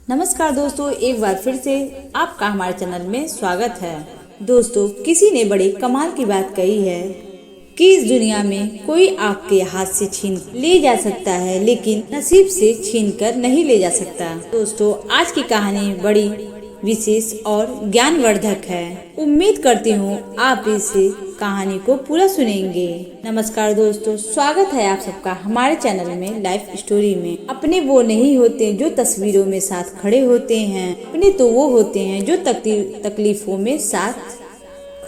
नमस्कार दोस्तों, एक बार फिर से आपका हमारे चैनल में स्वागत है। दोस्तों, किसी ने बड़े कमाल की बात कही है कि इस दुनिया में कोई आपके हाथ से छीन ले जा सकता है, लेकिन नसीब से छीन कर नहीं ले जा सकता। दोस्तों, आज की कहानी बड़ी विशेष और ज्ञानवर्धक है। उम्मीद करती हूँ आप इस कहानी को पूरा सुनेंगे। नमस्कार दोस्तों, स्वागत है आप सबका हमारे चैनल में लाइफ स्टोरी में। अपने वो नहीं होते जो तस्वीरों में साथ खड़े होते हैं, अपने तो वो होते हैं जो तकलीफों में साथ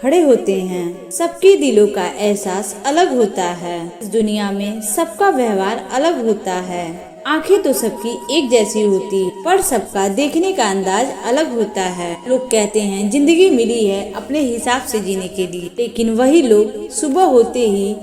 खड़े होते हैं। सबके दिलों का एहसास अलग होता है। इस दुनिया में सबका व्यवहार अलग होता है। आंखें तो सबकी एक जैसी होती, पर सबका देखने का अंदाज अलग होता है। लोग कहते हैं जिंदगी मिली है अपने हिसाब से जीने के लिए, लेकिन वही लोग सुबह होते ही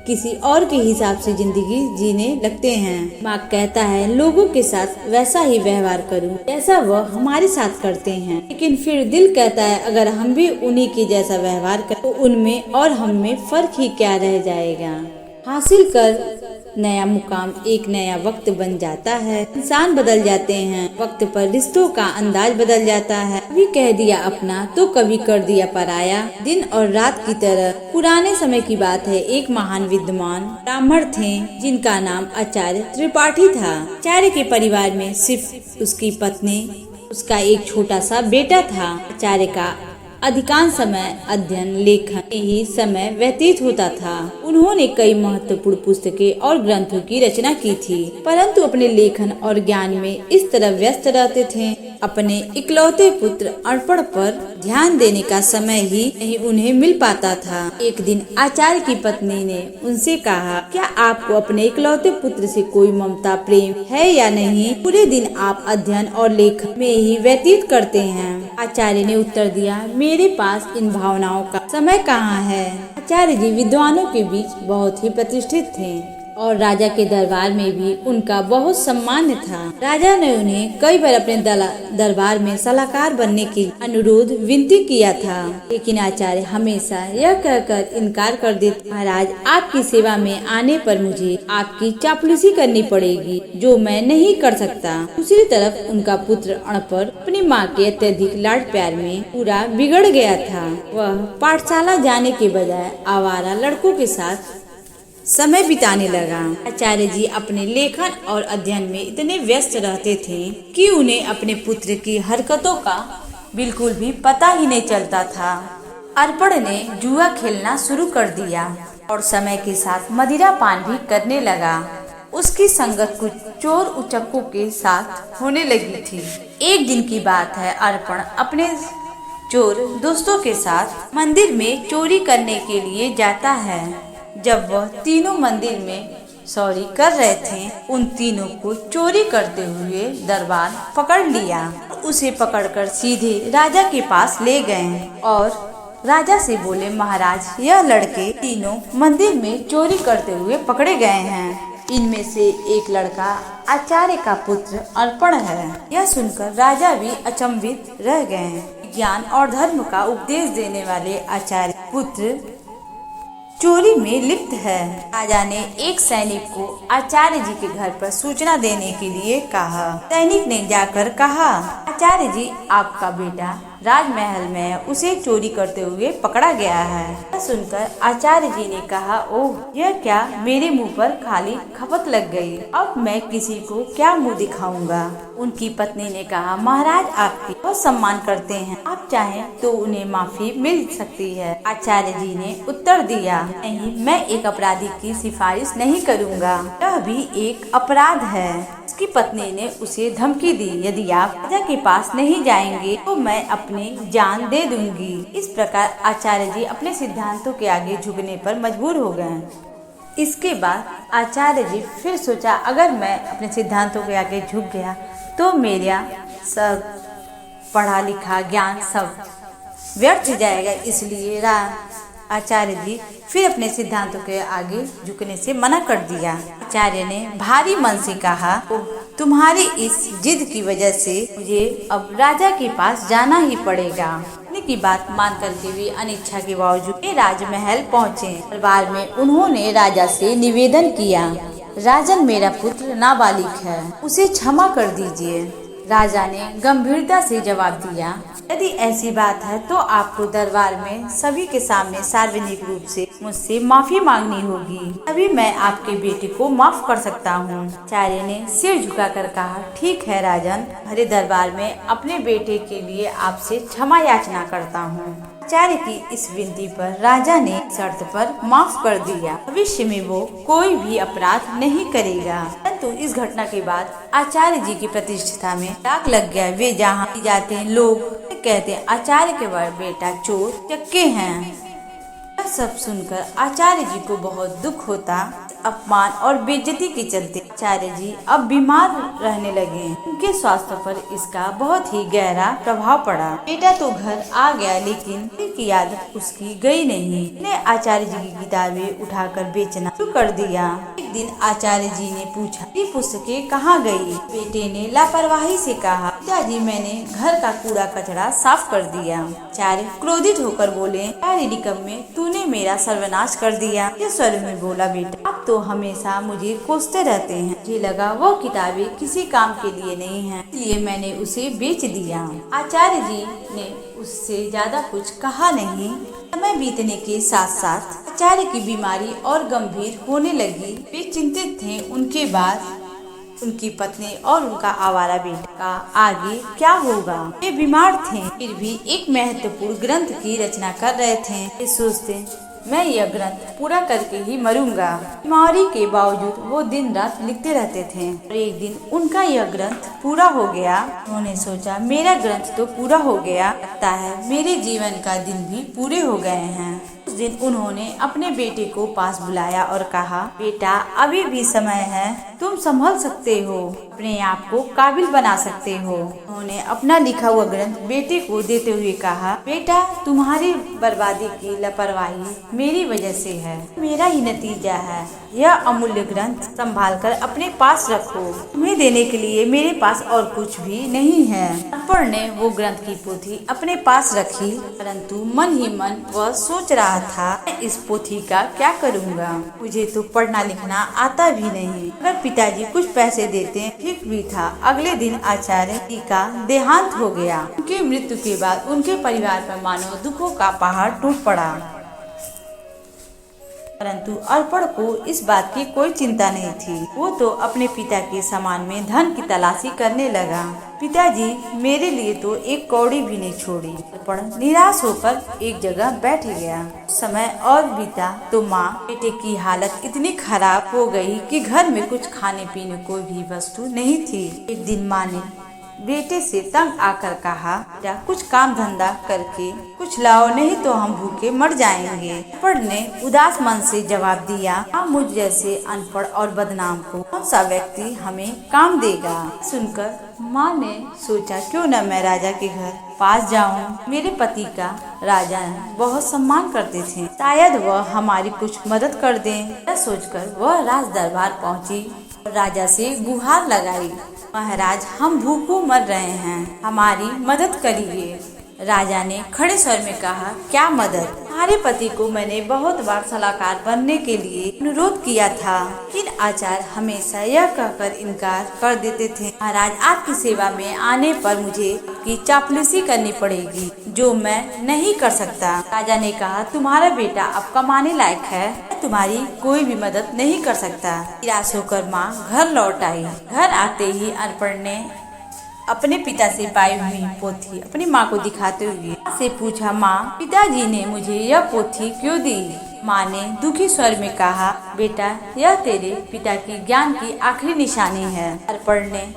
किसी और के हिसाब से जिंदगी जीने लगते हैं। माँ कहता है लोगों के साथ वैसा ही व्यवहार करूं जैसा वह हमारे साथ करते हैं, लेकिन फिर दिल कहता है अगर हम भी उन्हीं के जैसा व्यवहार करें तो उनमें और हम में फर्क ही क्या रह जाएगा। हासिल कर नया मुकाम एक नया वक्त बन जाता है। इंसान बदल जाते हैं, वक्त पर रिश्तों का अंदाज बदल जाता है। कभी कह दिया अपना तो कभी कर दिया पराया। दिन और रात की तरह पुराने समय की बात है। एक महान विद्वान ब्राह्मण थे जिनका नाम आचार्य त्रिपाठी था। आचार्य के परिवार में सिर्फ उसकी पत्नी, उसका एक छोटा सा बेटा था। आचार्य का अधिकांश समय अध्ययन लेखन में ही समय व्यतीत होता था। उन्होंने कई महत्वपूर्ण पुस्तकें और ग्रंथों की रचना की थी, परंतु अपने लेखन और ज्ञान में इस तरह व्यस्त रहते थे। अपने इकलौते पुत्र अर्पण पर ध्यान देने का समय ही नहीं उन्हें मिल पाता था। एक दिन आचार्य की पत्नी ने उनसे कहा, क्या आपको अपने इकलौते पुत्र से कोई ममता प्रेम है या नहीं? पूरे दिन आप अध्ययन और लेखन में ही व्यतीत करते हैं। आचार्य ने उत्तर दिया, मेरे पास इन भावनाओं का समय कहाँ है। आचार्य जी विद्वानों के बीच बहुत ही प्रतिष्ठित थे और राजा के दरबार में भी उनका बहुत सम्मान था। राजा ने उन्हें कई बार अपने दरबार में सलाहकार बनने की अनुरोध विनती किया था, लेकिन आचार्य हमेशा यह कहकर इनकार कर देते, महाराज आपकी सेवा में आने पर मुझे आपकी चापलूसी करनी पड़ेगी, जो मैं नहीं कर सकता। दूसरी तरफ उनका पुत्र अणपर अपनी माँ के अत्यधिक लाड प्यार में पूरा बिगड़ गया था। वह पाठशाला जाने के बजाय आवारा लड़कों के साथ समय बिताने लगा। आचार्य जी अपने लेखन और अध्ययन में इतने व्यस्त रहते थे कि उन्हें अपने पुत्र की हरकतों का बिल्कुल भी पता ही नहीं चलता था। अर्पण ने जुआ खेलना शुरू कर दिया और समय के साथ मदिरा पान भी करने लगा। उसकी संगत कुछ चोर उचक्कों के साथ होने लगी थी। एक दिन की बात है, अर्पण अपने चोर दोस्तों के साथ मंदिर में चोरी करने के लिए जाता है। जब वह तीनों मंदिर में चोरी कर रहे थे, उन तीनों को चोरी करते हुए दरबार पकड़ लिया। उसे पकड़कर सीधे राजा के पास ले गए और राजा से बोले, महाराज यह लड़के तीनों मंदिर में चोरी करते हुए पकड़े गए हैं। इनमें से एक लड़का आचार्य का पुत्र अर्पण है। यह सुनकर राजा भी अचंभित रह गए। ज्ञान और धर्म का उपदेश देने वाले आचार्य पुत्र चोरी में लिप्त है। राजा ने एक सैनिक को आचार्य जी के घर पर सूचना देने के लिए कहा। सैनिक ने जाकर कहा, आचार्य जी आपका बेटा राजमहल में उसे चोरी करते हुए पकड़ा गया है। यह सुनकर आचार्य जी ने कहा, ओह यह क्या, मेरे मुंह पर खाली खपत लग गई, अब मैं किसी को क्या मुंह दिखाऊंगा। उनकी पत्नी ने कहा, महाराज आपकी बहुत सम्मान करते हैं, आप चाहें तो उन्हें माफी मिल सकती है। आचार्य जी ने उत्तर दिया, नहीं, मैं एक अपराधी की सिफारिश नहीं करूँगा, यह भी एक अपराध है। उसकी पत्नी ने उसे धमकी दी, यदि आप राजा के पास नहीं जाएंगे तो मैं अपनी जान दे दूंगी। इस प्रकार आचार्य जी अपने सिद्धांतों के आगे झुकने पर मजबूर हो गए। इसके बाद आचार्य जी फिर सोचा, अगर मैं अपने सिद्धांतों के आगे झुक गया तो मेरा सब पढ़ा लिखा ज्ञान सब व्यर्थ जाएगा। इसलिए आचार्य जी फिर अपने सिद्धांतों के आगे झुकने से मना कर दिया। आचार्य ने भारी मन से कहा, तुम्हारी इस जिद की वजह से मुझे अब राजा के पास जाना ही पड़ेगा। की बात मान करके भी अनिच्छा के बावजूद राजमहल पहुँचे। दरबार में उन्होंने राजा से निवेदन किया, राजन मेरा पुत्र नाबालिग है, उसे क्षमा कर दीजिए। राजा ने गंभीरता से जवाब दिया, यदि ऐसी बात है तो आपको दरबार में सभी के सामने सार्वजनिक रूप से मुझसे माफी मांगनी होगी, तभी मैं आपके बेटे को माफ कर सकता हूँ। आचार्य ने सिर झुकाकर कहा, ठीक है राजन, हरे दरबार में अपने बेटे के लिए आपसे क्षमा याचना करता हूँ। आचार्य की इस विनती पर राजा ने शर्त पर माफ कर दिया, भविष्य में वो कोई भी अपराध नहीं करेगा। परंतु इस घटना के बाद आचार्य जी की प्रतिष्ठा में दाग लग गया। वे जहाँ जाते हैं लोग कहते हैं आचार्य के बेटा चोर चक्के हैं। यह सब सुनकर आचार्य जी को बहुत दुख होता। अपमान और बेइज्जती के चलते आचार्य जी अब बीमार रहने लगे। उनके स्वास्थ्य पर इसका बहुत ही गहरा प्रभाव पड़ा। बेटा तो घर आ गया, लेकिन की आदत उसकी गई नहीं। उसने आचार्य जी की किताबें उठाकर बेचना शुरू कर दिया। एक दिन आचार्य जी ने पूछा, ये पुस्तकें कहाँ गई? बेटे ने लापरवाही से कहा, पिताजी मैंने घर का कूड़ा कचरा साफ कर दिया। आचार्य क्रोधित होकर बोले, अरे निकम्मे, तूने मेरा सर्वनाश कर दिया। ये स्वर में बोला, बेटा आप तो हमेशा मुझे कोसते रहते हैं। मुझे लगा वो किताबें किसी काम के लिए नहीं हैं, इसलिए मैंने उसे बेच दिया। आचार्य जी ने उससे ज्यादा कुछ कहा नहीं। समय बीतने के साथ साथ आचार्य की बीमारी और गंभीर होने लगी। वे चिंतित थे। उनके बाद उनकी पत्नी और उनका आवारा बेटा का आगे क्या होगा। वे बीमार थे, फिर भी एक महत्वपूर्ण ग्रंथ की रचना कर रहे थे। वे सोचते, मैं यह ग्रंथ पूरा करके ही मरूंगा। बीमारी के बावजूद वो दिन रात लिखते रहते थे और एक दिन उनका यह ग्रंथ पूरा हो गया। उन्होंने सोचा, मेरा ग्रंथ तो पूरा हो गया, लगता है मेरे जीवन का दिन भी पूरे हो गए हैं। उस दिन उन्होंने अपने बेटे को पास बुलाया और कहा, बेटा अभी भी समय है, तुम संभल सकते हो, अपने आप को काबिल बना सकते हो। उन्होंने अपना लिखा हुआ ग्रंथ बेटे को देते हुए कहा, बेटा तुम्हारी बर्बादी की लापरवाही मेरी वजह से है, मेरा ही नतीजा है। यह अमूल्य ग्रंथ संभाल कर अपने पास रखो, तुम्हें देने के लिए मेरे पास और कुछ भी नहीं है। अनपढ़ ने वो ग्रंथ की पोथी अपने पास रखी, परंतु मन ही मन वह सोच रहा था, मैं इस पोथी का क्या करूँगा, मुझे तो पढ़ना लिखना आता भी नहीं। अगर पिताजी कुछ पैसे देते ठीक भी था। अगले दिन आचार्य जी का देहांत हो गया। उनकी मृत्यु के बाद उनके परिवार पर मानो दुखों का पहाड़ टूट पड़ा। परंतु अर्पण को इस बात की कोई चिंता नहीं थी। वो तो अपने पिता के सामान में धन की तलाशी करने लगा। पिताजी मेरे लिए तो एक कौड़ी भी नहीं छोड़ी। अर्पण निराश होकर एक जगह बैठ गया। समय और बीता तो माँ बेटे की हालत इतनी खराब हो गई कि घर में कुछ खाने पीने को भी वस्तु नहीं थी। एक दिन माँ ने बेटे से तंग आकर कहा, क्या कुछ काम धंधा करके कुछ लाओ, नहीं तो हम भूखे मर जाएंगे। अर्पण ने उदास मन से जवाब दिया, हाँ मुझ जैसे अनपढ़ और बदनाम को कौन सा व्यक्ति हमें काम देगा। सुनकर माँ ने सोचा, क्यों न मैं राजा के घर पास जाऊं। मेरे पति का राजा बहुत सम्मान करते थे, शायद वह हमारी कुछ मदद कर दें। यह सोचकर वह राज दरबार पहुँची, राजा से गुहार लगाई, महाराज हम भूखों मर रहे हैं, हमारी मदद करिए। राजा ने खड़े स्वर में कहा, क्या मदद? तुम्हारे पति को मैंने बहुत बार सलाहकार बनने के लिए अनुरोध किया था, लेकिन आचार्य हमेशा यह कहकर इनकार कर देते थे। महाराज आपकी सेवा में आने पर मुझे की चापलूसी करनी पड़ेगी, जो मैं नहीं कर सकता। राजा ने कहा, तुम्हारा बेटा अब कमाने लायक है, मैं तुम्हारी कोई भी मदद नहीं कर सकता। निराश होकर माँ घर लौट आई। घर आते ही अर्पण ने अपने पिता से पाई हुई पोथी अपनी माँ को दिखाते हुए से पूछा, माँ पिताजी ने मुझे यह पोथी क्यों दी? माँ ने दुखी स्वर में कहा, बेटा यह तेरे पिता की ज्ञान की आखिरी निशानी है। अर्पण ने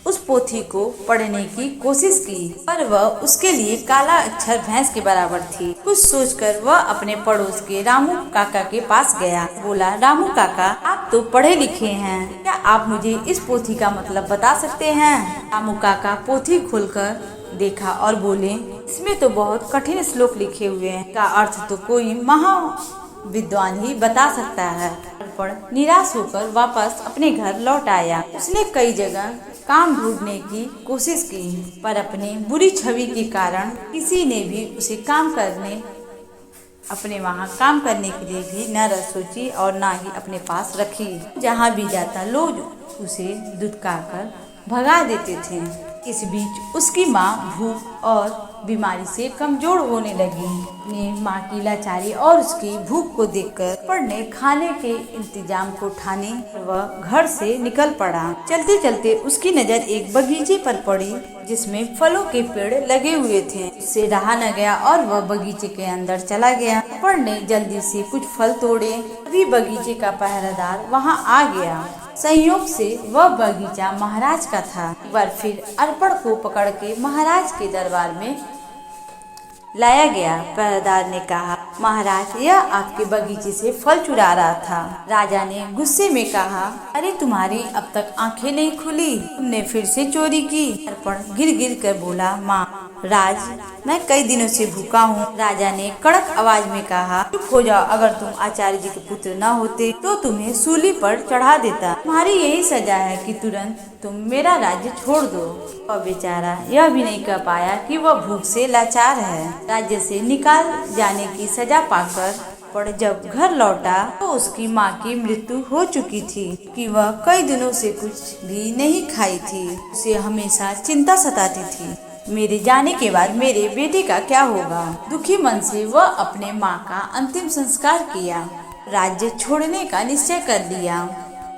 उस पोथी को पढ़ने की कोशिश की, पर वह उसके लिए काला अक्षर भैंस के बराबर थी। कुछ सोचकर वह अपने पड़ोस के रामू काका के पास गया। बोला, रामू काका आप तो पढ़े लिखे हैं, क्या आप मुझे इस पोथी का मतलब बता सकते हैं? रामू काका पोथी खोलकर देखा और बोले, इसमें तो बहुत कठिन श्लोक लिखे हुए हैं, का अर्थ तो कोई महा विद्वान ही बता सकता है। अर्पण निराश होकर वापस अपने घर लौट आया। उसने कई जगह काम ढूंढने की कोशिश की, पर अपनी बुरी छवि के कारण किसी ने भी उसे अपने वहाँ काम करने के लिए भी न सोची और न ही अपने पास रखी। जहाँ भी जाता लोग उसे दुत्कारकर भगा देते थे। इस बीच उसकी माँ भूख और बीमारी से कमजोर होने लगी। अपनी माँ की लाचारी और उसकी भूख को देखकर अर्पण ने खाने के इंतजाम को ठाने वह घर से निकल पड़ा। चलते चलते उसकी नजर एक बगीचे पर पड़ी जिसमें फलों के पेड़ लगे हुए थे। उससे रहा न गया और वह बगीचे के अंदर चला गया। अर्पण ने जल्दी से कुछ फल तोड़े। अभी बगीचे का पहरेदार वहाँ आ गया। संयोग से वह बगीचा महाराज का था। एक बार फिर अर्पण को पकड़ के महाराज के दरबार में लाया गया। पहरेदार ने कहा, महाराज यह आपके बगीचे से फल चुरा रहा था। राजा ने गुस्से में कहा, अरे तुम्हारी अब तक आंखें नहीं खुली, तुमने फिर से चोरी की। अर्पण गिर गिर कर बोला, माँ राज मैं कई दिनों से भूखा हूँ। राजा ने कड़क आवाज में कहा, चुप हो जाओ, अगर तुम आचार्य जी के पुत्र न होते तो तुम्हें सूली पर चढ़ा देता। तुम्हारी यही सजा है कि तुरंत तुम मेरा राज्य छोड़ दो। वह बेचारा यह भी नहीं कह पाया कि वह भूख से लाचार है। राज्य से निकाल जाने की सजा पाकर पर जब घर लौटा तो उसकी माँ की मृत्यु हो चुकी थी कि वह कई दिनों से कुछ भी नहीं खाई थी। उसे हमेशा चिंता सताती थी, मेरे जाने के बाद मेरे बेटे का क्या होगा। दुखी मन से वह अपने माँ का अंतिम संस्कार किया, राज्य छोड़ने का निश्चय कर लिया।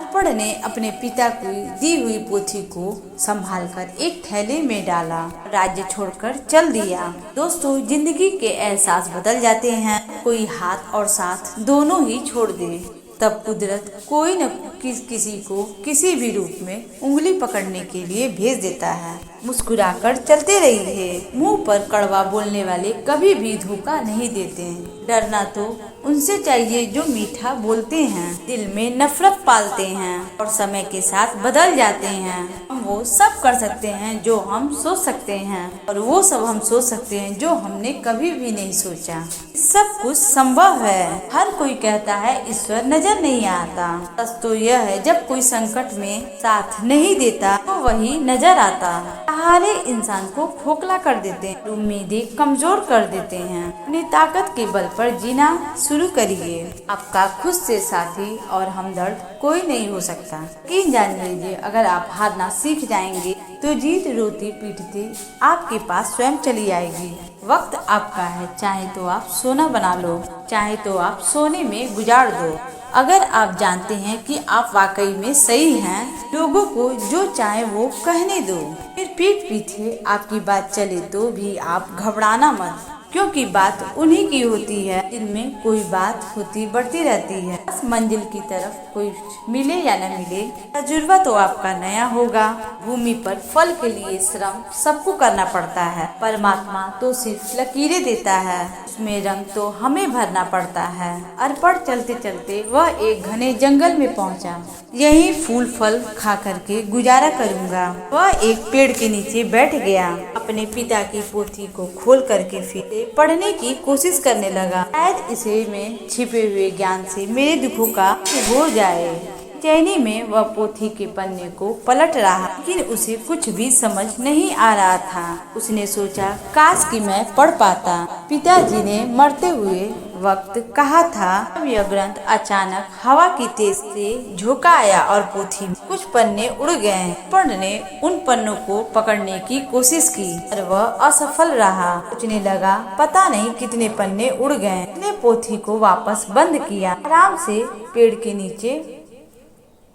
अर्पण ने अपने पिता की दी हुई पोथी को संभालकर एक थैले में डाला, राज्य छोड़कर चल दिया। दोस्तों, जिंदगी के एहसास बदल जाते हैं, कोई हाथ और साथ दोनों ही छोड़ दे तब कुदरत कोई न किसी को किसी भी रूप में उंगली पकड़ने के लिए भेज देता है। मुस्कुराकर चलते रहिए। मुंह पर कड़वा बोलने वाले कभी भी धोखा नहीं देते हैं। डरना तो उनसे चाहिए जो मीठा बोलते हैं, दिल में नफरत पालते हैं और समय के साथ बदल जाते हैं। हम वो सब कर सकते हैं जो हम सोच सकते हैं और वो सब हम सोच सकते हैं जो हमने कभी भी नहीं सोचा। सब कुछ संभव है। हर कोई कहता है ईश्वर नजर नहीं आता। सच तो यह है, जब कोई संकट में साथ नहीं देता तो वही नजर आता। सहारे इंसान को खोखला कर देते हैं, उम्मीदें कमजोर कर देते हैं। अपनी ताकत के बल पर जीना शुरू करिए। आपका खुद से साथी और हमदर्द कोई नहीं हो सकता। यकीन जान लीजिए, अगर आप हारना सीख जाएंगे तो जीत रोती पीटती आपके पास स्वयं चली आएगी। वक्त आपका है, चाहे तो आप सोना बना लो, चाहे तो आप सोने में गुजार दो। अगर आप जानते हैं कि आप वाकई में सही हैं, लोगों को जो चाहे वो कहने दो। फिर पीठ पीछे आपकी बात चले तो भी आप घबराना मत, क्योंकि बात उन्हीं की होती है जिनमें कोई बात होती बढ़ती रहती है। बस मंजिल की तरफ कोई मिले या न मिले, तजुर्बा तो आपका नया होगा। भूमि पर फल के लिए श्रम सबको करना पड़ता है। परमात्मा तो सिर्फ लकीरें देता है, उसमें रंग तो हमें भरना पड़ता है। अर्पण चलते चलते वह एक घने जंगल में पहुंचा। यही फूल फल खा करके गुजारा करूंगा। वह एक पेड़ के नीचे बैठ गया। अपने पिता की पोथी को खोल करके फिर पढ़ने की कोशिश करने लगा। शायद इसे में छिपे हुए ज्ञान से मेरे दुखों का हो जाए। चैनी में वह पोथी के पन्ने को पलट रहा, लेकिन उसे कुछ भी समझ नहीं आ रहा था। उसने सोचा, काश कि मैं पढ़ पाता। पिताजी ने मरते हुए वक्त कहा था। अब यह ग्रंथ अचानक हवा की तेज से झोंका आया और पोथी में कुछ पन्ने उड़ गए। अर्पण ने उन पन्नों को पकड़ने की कोशिश की और वह असफल रहा। सोचने लगा, पता नहीं कितने पन्ने उड़ गए। उसने पोथी को वापस बंद किया, आराम से पेड़ के नीचे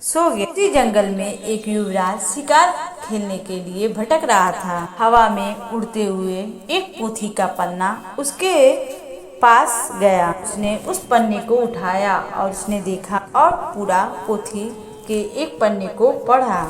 सो गया। उसी जंगल में एक युवराज शिकार खेलने के लिए भटक रहा था। हवा में उड़ते हुए एक पोथी का पन्ना उसके पास गया। उसने उस पन्ने को उठाया और उसने देखा और पूरा पोथी के एक पन्ने को पढ़ा।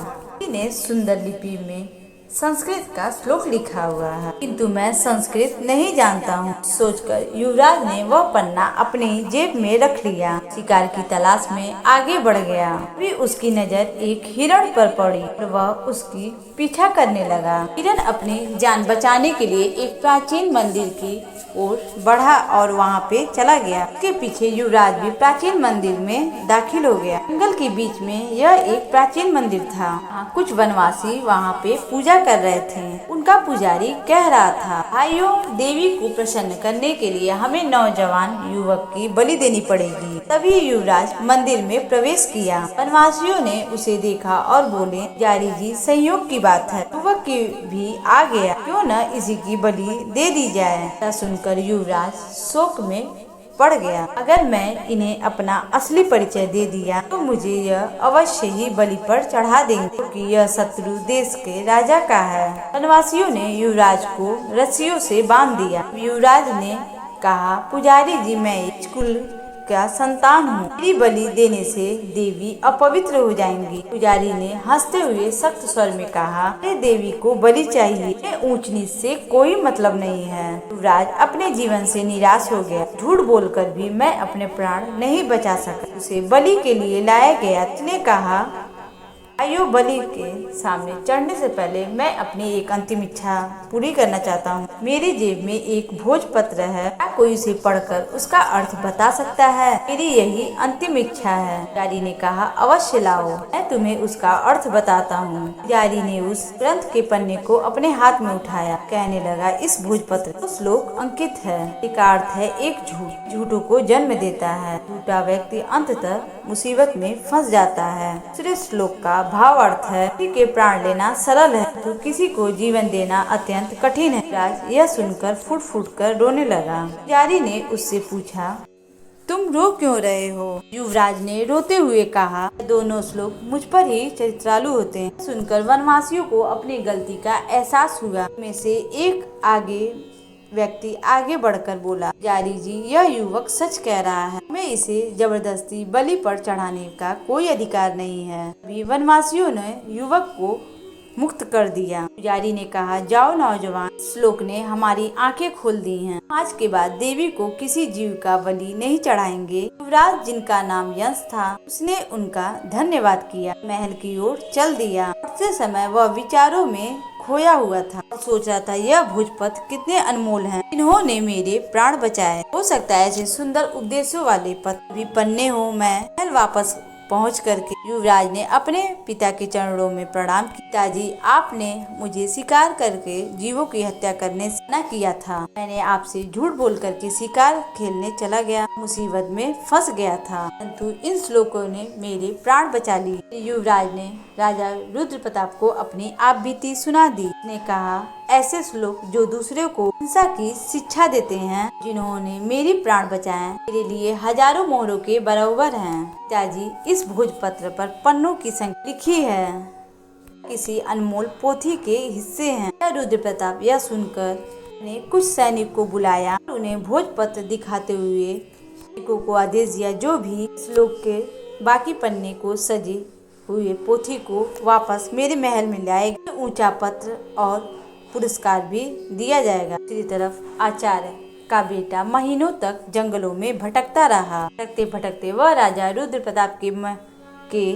ने सुंदर लिपि में संस्कृत का श्लोक लिखा हुआ है, किंतु मैं संस्कृत नहीं जानता हूँ। सोचकर युवराज ने वह पन्ना अपनी जेब में रख लिया। शिकार की तलाश में आगे बढ़ गया। भी उसकी नजर एक हिरण पर पड़ी और वह उसकी पीछा करने लगा। हिरण अपनी जान बचाने के लिए एक प्राचीन मंदिर की ओर बढ़ा और वहाँ पे चला गया। उसके पीछे युवराज भी प्राचीन मंदिर में दाखिल हो गया। जंगल के बीच में यह एक प्राचीन मंदिर था। कुछ वनवासी वहाँ पे पूजा कर रहे थे। उनका पुजारी कह रहा था, भाइयों, देवी को प्रसन्न करने के लिए हमें नौजवान युवक की बलि देनी पड़ेगी। तभी युवराज मंदिर में प्रवेश किया। वनवासियों ने उसे देखा और बोले, पुजारी जी, संयोग की बात है। युवक की भी आ गया, क्यों न इसी की बलि दे दी जाए। ऐसा सुनकर युवराज शोक में पड़ गया। अगर मैं इन्हें अपना असली परिचय दे दिया तो मुझे यह अवश्य ही बलि पर चढ़ा देंगे, क्योंकि यह शत्रु देश के राजा का है। वनवासियों ने युवराज को रस्सियों से बांध दिया। युवराज ने कहा, पुजारी जी, मैं इस कुल का संतान हूँ, मेरी बलि देने से देवी अपवित्र हो जाएंगी। पुजारी ने हंसते हुए सख्त स्वर में कहा, अरे देवी को बलि चाहिए, ऊंच नीच से कोई मतलब नहीं है। युवराज अपने जीवन से निराश हो गया। झूठ बोलकर भी मैं अपने प्राण नहीं बचा सका। उसे बलि के लिए लाया गया। उसने कहा, आइयो, बलि के सामने चढ़ने से पहले मैं अपनी एक अंतिम इच्छा पूरी करना चाहता हूँ। मेरी जेब में एक भोजपत्र है, क्या कोई उसे पढ़कर उसका अर्थ बता सकता है? मेरी यही अंतिम इच्छा है। पुजारी ने कहा, अवश्य लाओ, मैं तुम्हें उसका अर्थ बताता हूँ। पुजारी ने उस ग्रंथ के पन्ने को अपने हाथ में उठाया, कहने लगा, इस भोजपत्र में श्लोक अंकित है। इसका अर्थ है, एक झूठ झूठों को जन्म देता है, झूठा व्यक्ति अंततः मुसीबत में फंस जाता है। दूसरे श्लोक का भाव अर्थ है, किसी के प्राण लेना सरल है तो किसी को जीवन देना अत्यंत कठिन है। राज यह सुनकर फुट फुट कर रोने लगा। पुजारी ने उससे पूछा, तुम रो क्यों रहे हो? युवराज ने रोते हुए कहा, दोनों श्लोक मुझ पर ही चरित्रालु होते हैं। सुनकर वनवासियों को अपनी गलती का एहसास हुआ। में से एक व्यक्ति आगे बढ़कर बोला, पुजारी जी, यह युवक सच कह रहा है, मैं इसे जबरदस्ती बलि पर चढ़ाने का कोई अधिकार नहीं है। अभी वनवासियों ने युवक को मुक्त कर दिया। पुजारी ने कहा, जाओ नौजवान, श्लोक ने हमारी आंखें खोल दी हैं। आज के बाद देवी को किसी जीव का बलि नहीं चढ़ाएंगे। युवराज, जिनका नाम यश था, उसने उनका धन्यवाद किया, महल की ओर चल दिया। उसी समय वह विचारों में खोया हुआ था और सोच रहा था, यह भोजपत्र कितने अनमोल हैं, इन्होंने मेरे प्राण बचाए। हो सकता है ऐसे सुंदर उपदेशों वाले पत्र भी पन्ने हो। मैं महल वापस पहुंच करके युवराज ने अपने पिता के चरणों में प्रणाम किया। पिताजी, आपने मुझे शिकार करके जीवों की हत्या करने से मना किया था। मैंने आपसे झूठ बोल करके शिकार खेलने चला गया, मुसीबत में फंस गया था, परंतु इन श्लोकों ने मेरे प्राण बचा लिए। युवराज ने राजा रुद्र प्रताप को अपनी आप बीती सुना दी। ने कहा, ऐसे श्लोक जो दूसरे को हिंसा की शिक्षा देते हैं, जिन्होंने मेरे प्राण बचाए, मेरे लिए हजारों मोहरों के बराबर हैं। पिताजी, इस भोजपत्र पर पन्नों की संख्या लिखी है, किसी अनमोल पोथी के हिस्से हैं। रुद्र प्रताप यह सुनकर ने कुछ सैनिक को बुलाया और उन्हें भोजपत्र दिखाते हुए सैनिकों को आदेश दिया, जो भी श्लोक के बाकी पन्ने को सजे हुए पोथी को वापस मेरे महल में लाएगा, ऊंचा पत्र और पुरस्कार भी दिया जाएगा। दूसरी तरफ आचार्य का बेटा महीनों तक जंगलों में भटकता रहा। भटकते भटकते वह राजा रुद्र प्रताप के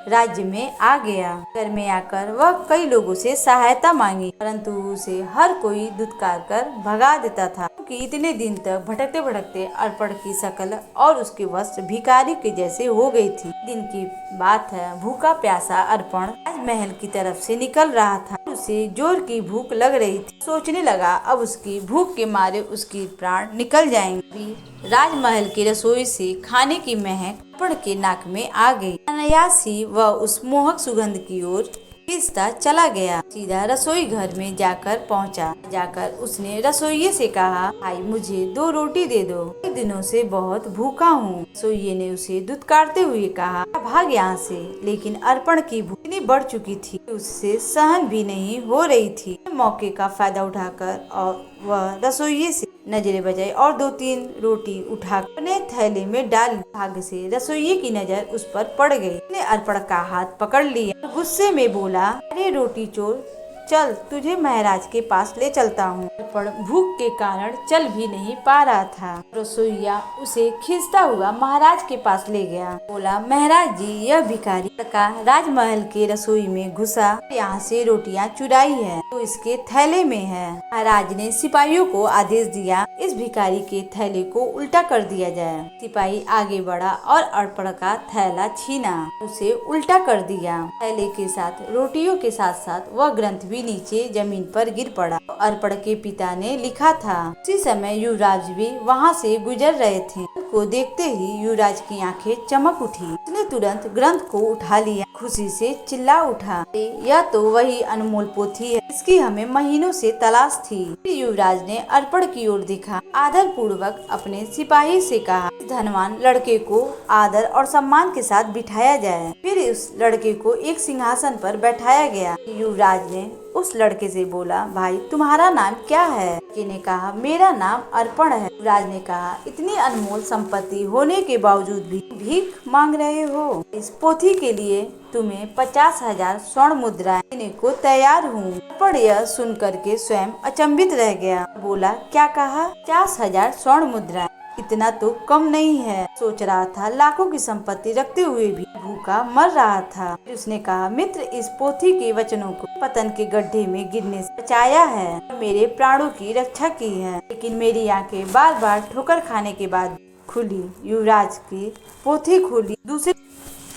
राज्य में आ गया। घर में आकर वह कई लोगों से सहायता मांगी, परंतु उसे हर कोई धुतकार कर भगा देता था, क्योंकि इतने दिन तक भटकते भटकते अर्पण की शक्ल और उसके वस्त्र भिखारी के जैसे हो गई थी। दिन की बात है, भूखा प्यासा अर्पण राजमहल की तरफ से निकल रहा था। उसे जोर की भूख लग रही थी। सोचने लगा, अब उसकी भूख के मारे उसकी प्राण निकल जाएंगे। राजमहल की रसोई से खाने की महक अर्पण के नाक में आ गई। अनायास ही वह उस मोहक सुगंध की ओर खींचता चला गया। सीधा रसोई घर में जाकर पहुंचा। जाकर उसने रसोइये से कहा, भाई, मुझे 2 रोटी दे दो, कई दिनों से बहुत भूखा हूँ। रसोइये ने उसे धुतकारते हुए कहा, भाग यहाँ से। लेकिन अर्पण की भूख इतनी बढ़ चुकी थी, उससे सहन भी नहीं हो रही थी। मौके का फायदा उठाकर और वह रसोइये से नजरें बचाई और 2-3 रोटी उठा अपने थैले में डाल। भाग्य से रसोइये की नजर उस पर पड़ गई। उसने अर्पण का हाथ पकड़ लिया, गुस्से में बोला, अरे रोटी चोर, चल, तुझे महाराज के पास ले चलता हूँ। अर्पण भूख के कारण चल भी नहीं पा रहा था। रसोइया उसे खींचता हुआ महाराज के पास ले गया। बोला, महाराज जी, यह भिखारी लड़का राजमहल के रसोई में घुसा, यहाँ से रोटियाँ चुराई है, तो इसके थैले में है। महाराज ने सिपाहियों को आदेश दिया, इस भिखारी के थैले को उल्टा कर दिया जाए। सिपाही आगे बढ़ा और अर्पण का थैला छीना, उसे उल्टा कर दिया। थैले के साथ रोटियों के साथ साथ वह ग्रंथ भी नीचे जमीन पर गिर पड़ा। अर्पण के पिता ने लिखा था। उसी समय युवराज भी वहाँ से गुजर रहे थे। को देखते ही युवराज की आंखें चमक उठी। उसने तुरंत ग्रंथ को उठा लिया, खुशी से चिल्ला उठा, यह तो वही अनमोल पोथी है, इसकी हमें महीनों से तलाश थी। युवराज ने अर्पण की ओर देखा, आदर पूर्वक अपने सिपाही से कहा, धनवान लड़के को आदर और सम्मान के साथ बिठाया जाए। फिर उस लड़के को एक सिंहासन पर बैठाया गया। युवराज ने उस लड़के से बोला, भाई तुम्हारा नाम क्या है? लड़के ने कहा, मेरा नाम अर्पण है। युवराज ने कहा, इतनी अनमोल संपत्ति होने के बावजूद भी भीख मांग रहे हो? इस पोथी के लिए तुम्हें 50,000 स्वर्ण मुद्राएं देने को तैयार हूँ। अर्पण यह सुन करके स्वयं अचंभित रह गया। बोला, क्या कहा? 50,000 स्वर्ण मुद्राएं? इतना तो कम नहीं है। सोच रहा था लाखों की संपत्ति रखते हुए भी भूखा मर रहा था। उसने कहा, मित्र, इस पोथी के वचनों को पतन के गड्ढे में गिरने से बचाया है, मेरे प्राणों की रक्षा की है, लेकिन मेरी आंखें बार बार ठोकर खाने के बाद खुली। युवराज की पोथी खोली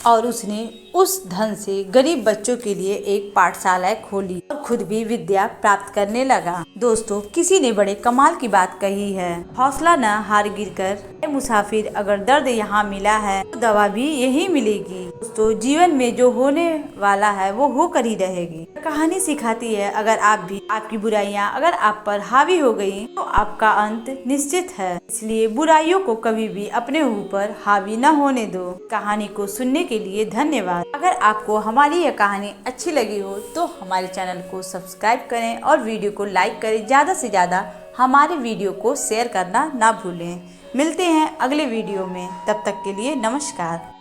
और उसने उस धन से गरीब बच्चों के लिए एक पाठशाला खोली और खुद भी विद्या प्राप्त करने लगा। दोस्तों, किसी ने बड़े कमाल की बात कही है, हौसला न हार गिरकर मुसाफिर, अगर दर्द यहाँ मिला है तो दवा भी यही मिलेगी। दोस्तों, जीवन में जो होने वाला है वो होकर ही रहेगी। कहानी सिखाती है, अगर आप भी आपकी बुराइयां अगर आप पर हावी हो गई तो आपका अंत निश्चित है। इसलिए बुराइयों को कभी भी अपने ऊपर हावी न होने दो। कहानी को सुनने के लिए धन्यवाद। अगर आपको हमारी यह कहानी अच्छी लगी हो तो हमारे चैनल को सब्सक्राइब करें और वीडियो को लाइक करें। ज़्यादा से ज़्यादा हमारे वीडियो को शेयर करना ना भूलें। मिलते हैं अगले वीडियो में, तब तक के लिए नमस्कार।